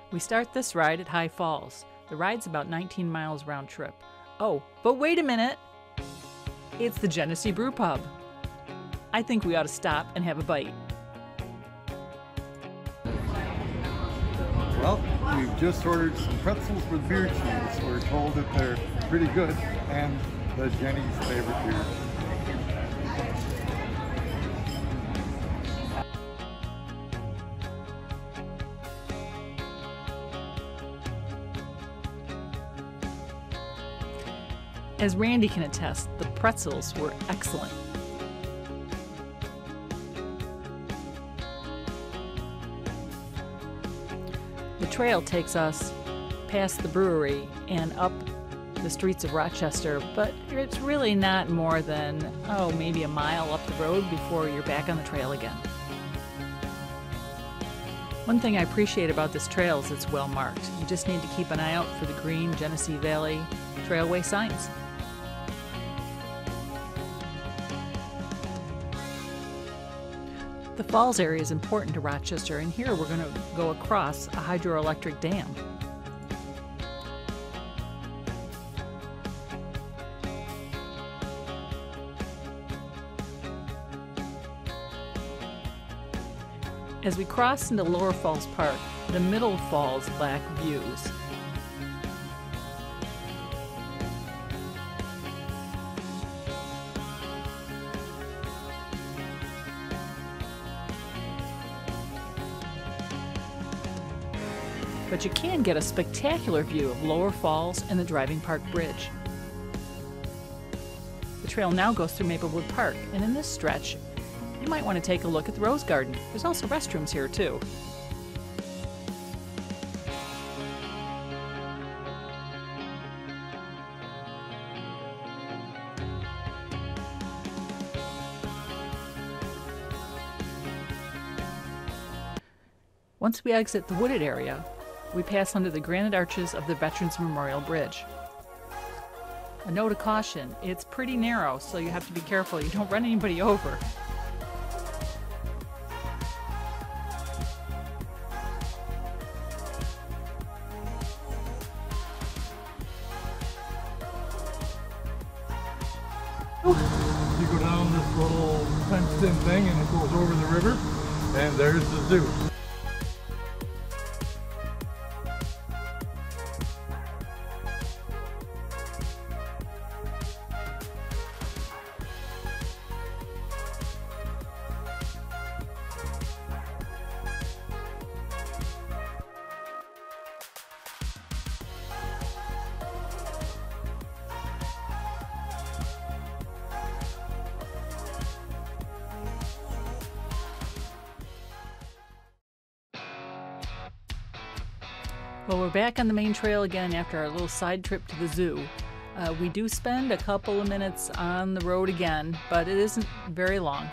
We start this ride at High Falls. The ride's about 19 miles round trip. Oh, but wait a minute! It's the Genesee Brew Pub. I think we ought to stop and have a bite. Well, we've just ordered some pretzels with beer cheese. We're told that they're pretty good and the Jenny's favorite beer. As Randy can attest, the pretzels were excellent. The trail takes us past the brewery and up the streets of Rochester, but it's really not more than, maybe a mile up the road before you're back on the trail again. One thing I appreciate about this trail is it's well marked. You just need to keep an eye out for the green Genesee Valley Trailway signs. The falls area is important to Rochester, and here we're going to go across a hydroelectric dam. As we cross into Lower Falls Park, the middle falls lack views. But you can get a spectacular view of Lower Falls and the Driving Park Bridge. The trail now goes through Maplewood Park, and in this stretch, you might want to take a look at the Rose Garden. There's also restrooms here too. Once we exit the wooded area, we pass under the granite arches of the Veterans Memorial Bridge. A note of caution, it's pretty narrow, so you have to be careful you don't run anybody over. You go down this little fenced-in thing and it goes over the river, and there's the zoo. Well, we're back on the main trail again after our little side trip to the zoo. We do spend a couple of minutes on the road again, but it isn't very long.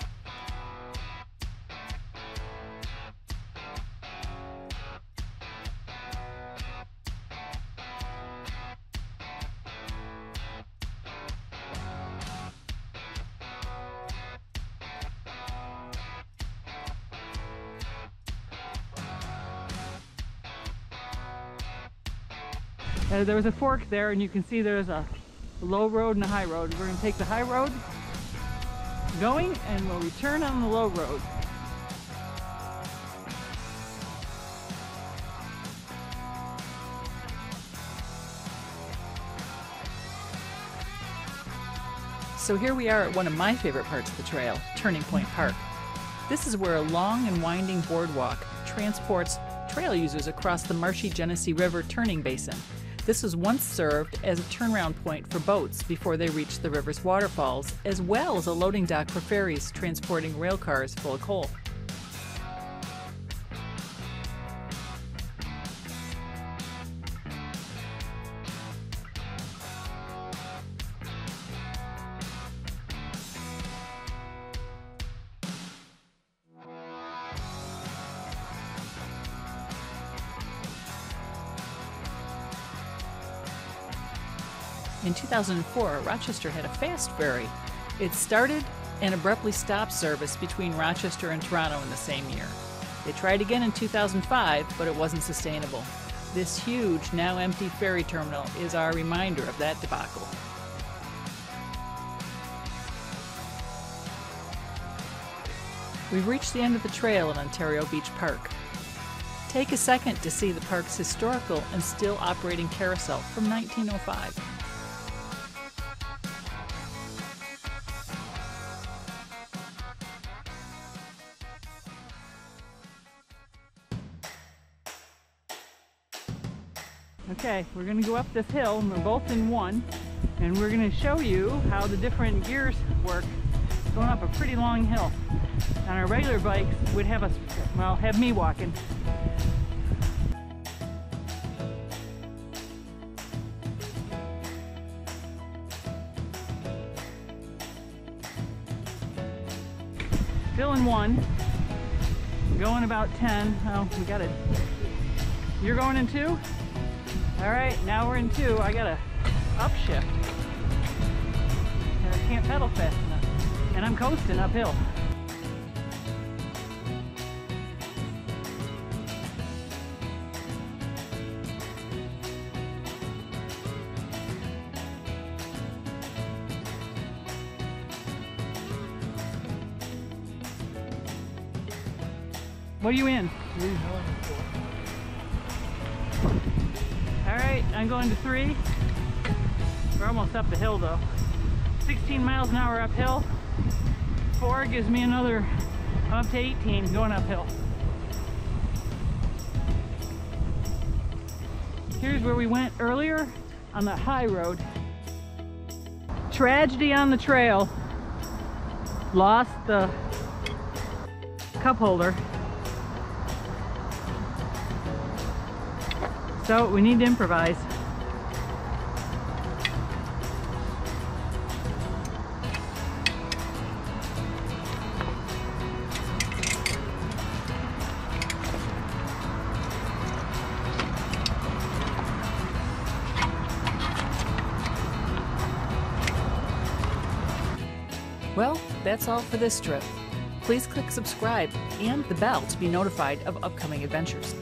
There was a fork there, and you can see there's a low road and a high road. We're going to take the high road going, and we'll return on the low road. So here we are at one of my favorite parts of the trail, Turning Point Park. This is where a long and winding boardwalk transports trail users across the marshy Genesee River turning basin. This was once served as a turnaround point for boats before they reached the river's waterfalls, as well as a loading dock for ferries transporting rail cars full of coal. In 2004, Rochester had a fast ferry. It started and abruptly stopped service between Rochester and Toronto in the same year. They tried again in 2005, but it wasn't sustainable. This huge, now empty ferry terminal is our reminder of that debacle. We've reached the end of the trail in Ontario Beach Park. Take a second to see the park's historical and still operating carousel from 1905. Okay, we're going to go up this hill, and we're both in one, and we're going to show you how the different gears work. It's going up a pretty long hill. On our regular bikes, we'd have us, well, have me walking. Still in one, going about 10. Oh, we got it. You're going in 2? All right, now we're in 2. I got a upshift. I can't pedal fast enough, and I'm coasting uphill. What are you in? 3, 9, 4. All right, I'm going to 3. We're almost up the hill though. 16 miles an hour uphill. 4 gives me another, I'm up to 18 going uphill. Here's where we went earlier on the high road. Tragedy on the trail. Lost the cup holder. So we need to improvise. Well, that's all for this trip. Please click subscribe and the bell to be notified of upcoming adventures.